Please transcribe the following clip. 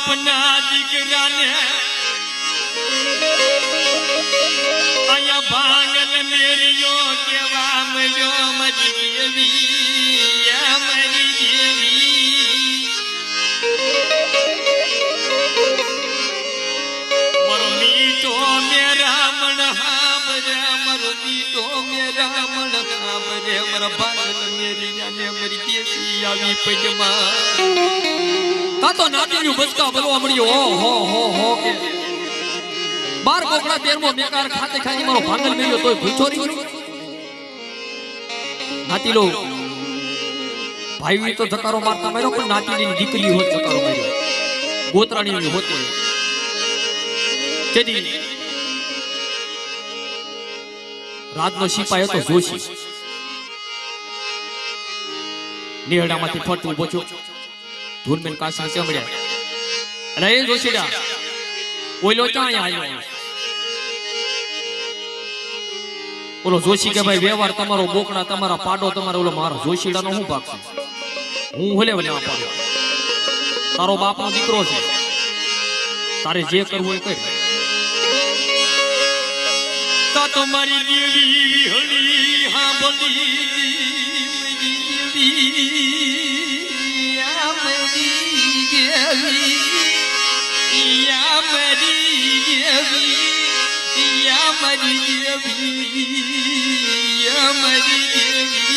બાપના દીકરાને આયા ભાંગલ મેરિયો કેવા મળ્યો મરી દેવી મરી દેવી મરો મીઠો મેરા મન હાબરે મરો મીઠો મેરા મન હાબરે મરા ભાંગલ મેરિયાને મરી દેવી આવી પજમાં કાતો નાતીનું બચકા બોલવા મળ્યો હો કે 12 કોકડા 13મો મેકાર ખાતે ખાઈ મારો ભાંગલ મેલ્યો તોય ભૂછો નહીં નાતી લો ભાઈ તો ધકારો મારતા માર્યો પણ નાતીની દીકરી હોત ધકારો માર્યો ગોતરાણીની હોત તેદી રાતનો સિપાઈ હતો જોશી નિહડામાંથી ફટ ઉભો છો ધૂનમેન કાશી ચમડ્યા અને એ જોશીડા ઓલો ક્યાં આવ્યો ઓલો જોશી કે ભાઈ વ્યવહાર તમારો બોકડા તમારા પાડો તમારો ઓલો મારો જોશીડાનો હું ભાગ છે હું હોલે ના પાડો તારો બાપનો દીકરો છે તારે જે કરવું એ કર તા તમારી દેવી વિહળી હા બોલી મરી દેવી